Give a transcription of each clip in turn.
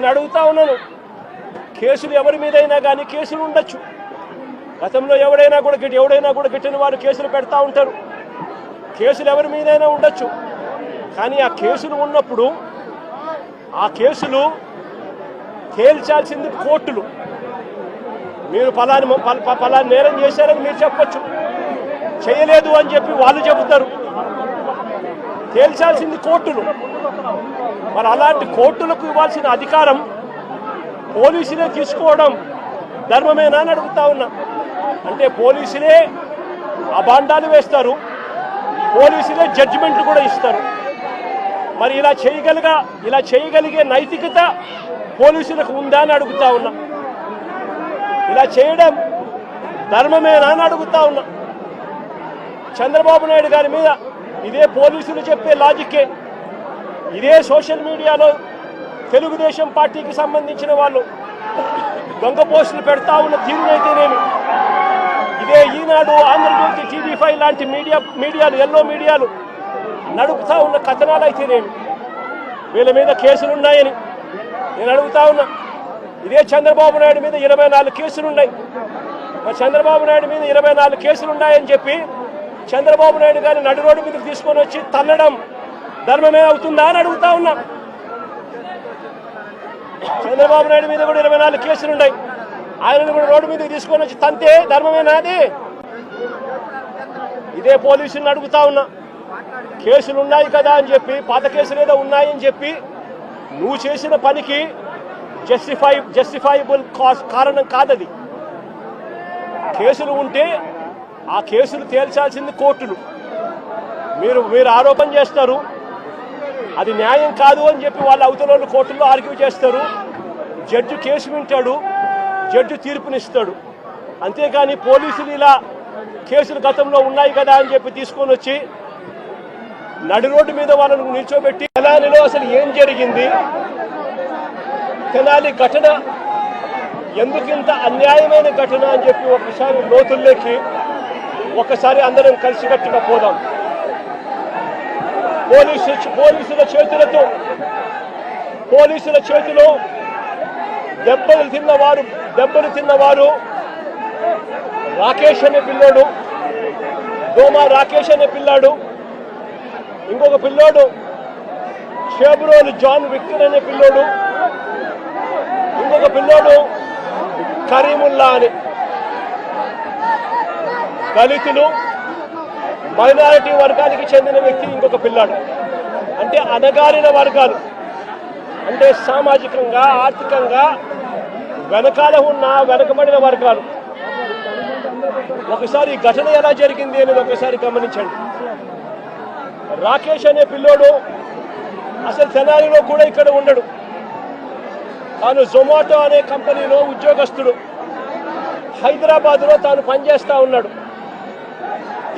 నేను అడుగుతా ఉన్నాను, కేసులు ఎవరి మీదైనా కానీ కేసులు ఉండొచ్చు. గతంలో ఎవడైనా కూడా గిట్టిన వారు కేసులు పెడతా ఉంటారు. కేసులు ఎవరి మీదైనా ఉండొచ్చు. కానీ ఆ కేసులు ఉన్నప్పుడు ఆ కేసులు తేల్చాల్సింది కోర్టులు. మీరు పలాని నేరం చేశారని మీరు చెప్పొచ్చు, చేయలేదు అని చెప్పి వాళ్ళు చెబుతారు. తేల్చాల్సింది కోర్టులు. మరి అలాంటి కోర్టులకు ఇవ్వాల్సిన అధికారం పోలీసులే తీసుకోవడం ధర్మమేనా అని అడుగుతా ఉన్నా. అంటే పోలీసులే అబాండాలు వేస్తారు, పోలీసులే జడ్జిమెంట్లు కూడా ఇస్తారు. మరి ఇలా చేయగలిగే నైతికత పోలీసులకు ఉందా అని అడుగుతా ఉన్నా. ఇలా చేయడం ధర్మమేనా అని అడుగుతా ఉన్నా. చంద్రబాబు నాయుడు గారి మీద ఇదే పోలీసులు చెప్పే లాజిక్కే, ఇదే సోషల్ మీడియాలో తెలుగుదేశం పార్టీకి సంబంధించిన వాళ్ళు దొంగ పోస్టులు పెడతా ఉన్న తీరునైతేనేమి, ఇదే ఈనాడు, ఆంధ్రజ్యోతి, TV5 లాంటి మీడియాలు ఎల్లో మీడియాలు నడుపుతా ఉన్న కథనాలు అయితేనేమి, వీళ్ళ మీద కేసులున్నాయని నేను అడుగుతా ఉన్నా. ఇదే చంద్రబాబు నాయుడు మీద 24 కేసులున్నాయి. మరి చంద్రబాబు నాయుడు మీద 24 కేసులున్నాయని చెప్పి చంద్రబాబు నాయుడు గారిని నడి రోడ్డు మీదకి తీసుకొని వచ్చి తల్లడం ధర్మమే అవుతుందా అని అడుగుతా ఉన్నా. చంద్రబాబు నాయుడు మీద కూడా 24 కేసులున్నాయి. ఆయనను కూడా రోడ్డు మీదకి తీసుకొని వచ్చి తంతే ధర్మమేనా అది? ఇదే పోలీసులను అడుగుతా ఉన్నా. కేసులు ఉన్నాయి కదా అని చెప్పి, పాత కేసులు ఏదో ఉన్నాయని చెప్పి నువ్వు చేసిన పనికి జస్టిఫైబుల్ కారణం కాదది. కేసులు ఉంటే ఆ కేసులు తేల్చాల్సింది కోర్టులు. మీరు ఆరోపణ చేస్తారు, అది న్యాయం కాదు అని చెప్పి వాళ్ళ అవతల కోర్టుల్లో ఆర్గ్యూ చేస్తారు. జడ్జి కేసు వింటాడు, జడ్జి తీర్పునిస్తాడు. అంతేకాని పోలీసులు ఇలా కేసులు గతంలో ఉన్నాయి కదా అని చెప్పి తీసుకొని వచ్చి నడి రోడ్డు మీద వాళ్ళను నిల్చోబెట్టి తెనాలిలో అసలు ఏం జరిగింది, తెనాలి ఘటన ఎందుకింత అన్యాయమైన ఘటన అని చెప్పి ఒకసారి లోతుల్లోకి అందరం కలిసికట్టుగా పోదాం. పోలీసుల చేతిలో దెబ్బలు తిన్నవారు రాకేష్ అనే పిల్లోడు, దోమా రాకేష్ అనే పిల్లాడు, ఇంకొక పిల్లోడు షేబ్రోలు జాన్ విక్టర్ అనే పిల్లోడు, ఇంకొక పిల్లోడు కరీముల్లా అని. దళితులు, మైనారిటీ వర్గానికి చెందిన వ్యక్తి ఇంకొక పిల్లాడు. అంటే అణగారిన వర్గాలు, అంటే సామాజికంగా ఆర్థికంగా వెనకబడిన వర్గాలు. ఒకసారి ఈ ఘటన ఎలా జరిగింది అనేది ఒకసారి గమనించండి. రాకేష్ అనే పిల్లోడు అసలు తెనాలిలో కూడా ఇక్కడ ఉండడు. తాను జొమాటో అనే కంపెనీలో ఉద్యోగస్తుడు. హైదరాబాద్లో తాను పనిచేస్తూ ఉన్నాడు.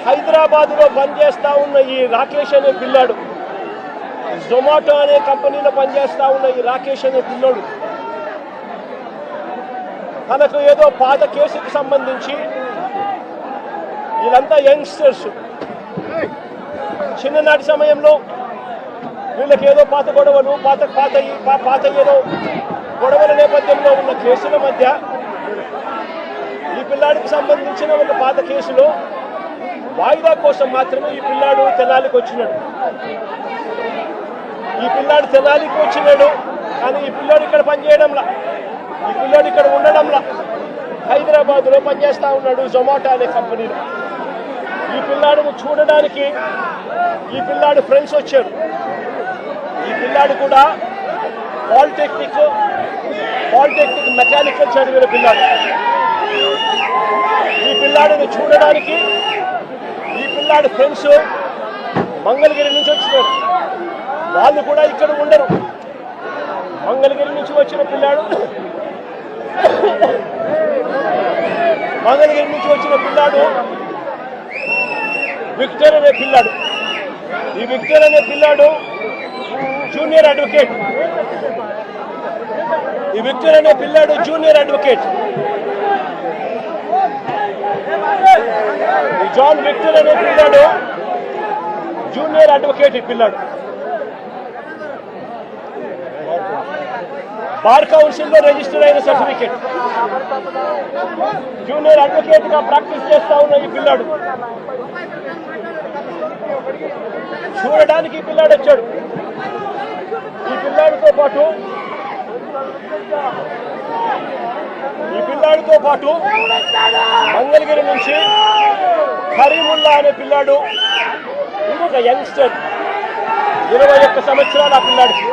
హైదరాబాద్లో పనిచేస్తూ ఉన్న ఈ రాకేష్ అనే పిల్లాడు, జొమాటో అనే కంపెనీలో పనిచేస్తూ ఉన్న ఈ రాకేష్ అనే పిల్లోడు తనకు ఏదో పాత కేసుకు సంబంధించి, వీళ్ళంతా యంగ్స్టర్స్, చిన్ననాటి సమయంలో వీళ్ళకి ఏదో పాత గొడవలు, పాత ఏదో గొడవల నేపథ్యంలో ఉన్న కేసుల మధ్య ఈ పిల్లాడికి సంబంధించిన ఒక పాత కేసులో వాయిదా కోసం మాత్రమే ఈ పిల్లాడు తెనాలికి వచ్చినాడు. కానీ ఈ పిల్లాడు ఇక్కడ పనిచేయడంలా, ఈ పిల్లాడు ఇక్కడ ఉండడంలా, హైదరాబాద్లో పనిచేస్తూ ఉన్నాడు జొమాటో అనే కంపెనీలో. ఈ పిల్లాడిని చూడడానికి ఈ పిల్లాడు ఫ్రెండ్స్ వచ్చారు. ఈ పిల్లాడు కూడా పాలిటెక్నిక్ మెకానికల్ చదివిన పిల్లాడు. ఈ పిల్లాడిని చూడడానికి ఈ పిల్లాడు ఫ్రెండ్స్ మంగళగిరి నుంచి వచ్చినారు. వాళ్ళు కూడా ఇక్కడ ఉండరు. మంగళగిరి నుంచి వచ్చిన పిల్లాడు విక్టర్ అనే పిల్లాడు. ఈ విక్టర్ అనే పిల్లాడు జూనియర్ అడ్వకేట్. ఈ జాన్ విక్టర్ అనే పిల్లాడు జూనియర్ అడ్వకేట్. ఈ పిల్లాడు బార్ కౌన్సిల్లో రిజిస్టర్ అయిన సర్టిఫికేట్. జూనియర్ అడ్వకేట్ గా ప్రాక్టీస్ చేస్తా ఉన్న ఈ పిల్లాడు చూడడానికి ఈ పిల్లాడు వచ్చాడు. ఈ పిల్లాడితో పాటు మంగళగిరి నుంచి కరీముల్లా అనే పిల్లాడు, ఇంకొక యంగ్స్టర్ 21 సంవత్సరాలు. ఆ పిల్లాడికి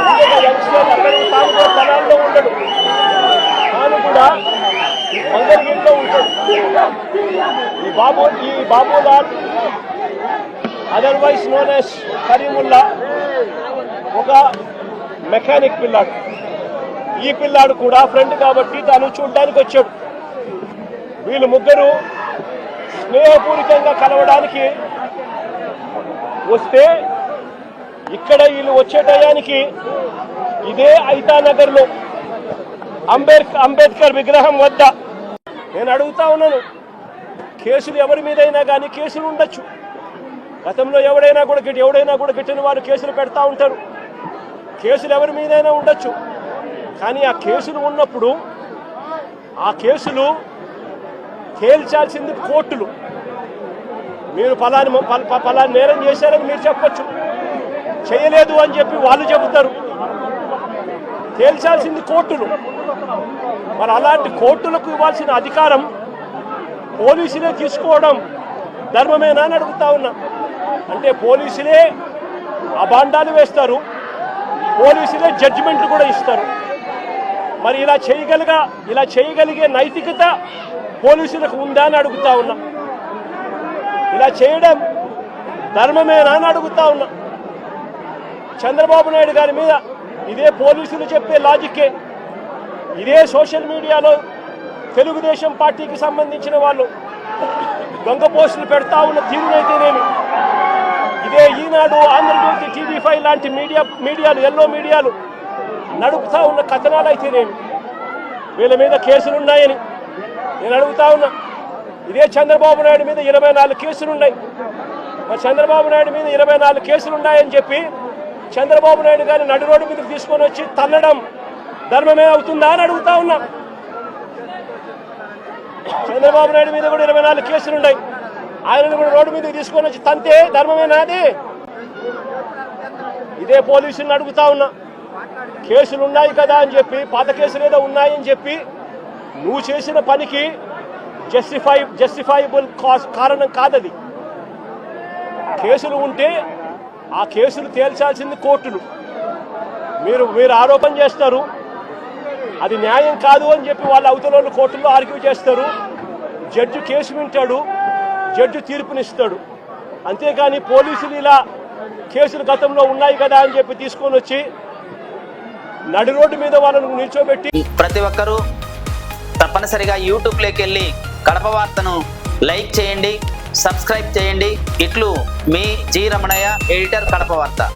ఇంకొక యంగ్స్టర్ అక్కడికి తాను కూడా స్థలాల్లో ఉండడు, తాను కూడా మంగళగిరిలో ఉంటాడు. ఈ Babulal otherwise known as Karimullah ఒక మెకానిక్ పిల్లాడు. ఈ పిల్లాడు కూడా ఫ్రెండ్ కాబట్టి తాను చూడడానికి వచ్చాడు. వీళ్ళు ముగ్గురు స్నేహపూరితంగా కలవడానికి వస్తే ఇక్కడ వీళ్ళు వచ్చే టయానికి ఇదే ఐతానగర్లో అంబేద్కర్ విగ్రహం వద్ద నేను అడుగుతా ఉన్నాను, కేసులు ఎవరి మీదైనా కానీ కేసులు ఉండొచ్చు. గతంలో ఎవడైనా కూడా గిట్టిన వారు కేసులు పెడతా ఉంటారు. కేసులు ఎవరి మీదైనా ఉండొచ్చు. కానీ ఆ కేసులు ఉన్నప్పుడు ఆ కేసులు తేల్చాల్సింది కోర్టులు. మీరు పలాని నేరం చేశారని మీరు చెప్పొచ్చు, చేయలేదు అని చెప్పి వాళ్ళు చెబుతారు. తేల్చాల్సింది కోర్టులు. మరి అలాంటి కోర్టులకు ఇవ్వాల్సిన అధికారం పోలీసులే తీసుకోవడం ధర్మమేనా అని అడుగుతా ఉన్నా. అంటే పోలీసులే అబాండాలు వేస్తారు, పోలీసులే జడ్జిమెంట్లు కూడా ఇస్తారు. మరి ఇలా చేయగలిగే నైతికత పోలీసులకు ఉందా అని అడుగుతా ఉన్నా. ఇలా చేయడం ధర్మమేనా అని అడుగుతా ఉన్నా. చంద్రబాబు నాయుడు గారి మీద ఇదే పోలీసులు చెప్పే లాజిక్కే, ఇదే సోషల్ మీడియాలో తెలుగుదేశం పార్టీకి సంబంధించిన వాళ్ళు దొంగ పోస్టులు పెడతా ఉన్న తీరునైతేనేమి, ఇదే ఈనాడు, ఆంధ్రజ్యోతి, TV5 లాంటి మీడియాలు ఎల్లో మీడియాలు నడుపుతా ఉన్న కథనాలు అయితేనేమి, వీళ్ళ మీద కేసులున్నాయని నేను అడుగుతా ఉన్నా. ఇదే చంద్రబాబు నాయుడు మీద 24 కేసులున్నాయి. మరి చంద్రబాబు నాయుడు మీద 24 కేసులున్నాయని చెప్పి చంద్రబాబు నాయుడు గారిని నడి రోడ్డు మీదకి తీసుకొని వచ్చి తల్లడం ధర్మమే అవుతుందా అని అడుగుతా ఉన్నా. చంద్రబాబు నాయుడు మీద కూడా 24 కేసులున్నాయి. ఆయనను కూడా రోడ్డు మీదకి తీసుకొని వచ్చి తంతే ధర్మమేనా అది? ఇదే పోలీసులను అడుగుతా ఉన్నా. కేసులు ఉన్నాయి కదా అని చెప్పి, పాత కేసులు ఏదో ఉన్నాయని చెప్పి నువ్వు చేసిన పనికి జస్టిఫైబుల్ కారణం కాదది. కేసులు ఉంటే ఆ కేసులు తేల్చాల్సింది కోర్టులు. మీరు ఆరోపణ చేస్తారు, అది న్యాయం కాదు అని చెప్పి వాళ్ళ అవతల కోర్టుల్లో ఆర్గ్యూ చేస్తారు. జడ్జి కేసు వింటాడు, జడ్జి తీర్పునిస్తాడు. అంతేకాని పోలీసులు ఇలా కేసులు గతంలో ఉన్నాయి కదా అని చెప్పి తీసుకొని వచ్చి నడి రోడ్డు మీద వాళ్ళను నిల్చోబెట్టి. ప్రతి ఒక్కరూ తప్పనిసరిగా యూట్యూబ్లోకి వెళ్ళి కడప వార్తను లైక్ చేయండి, సబ్స్క్రైబ్ చేయండి. ఇట్లు మీ జి రమణయ్య, ఎడిటర్, కడప వార్త.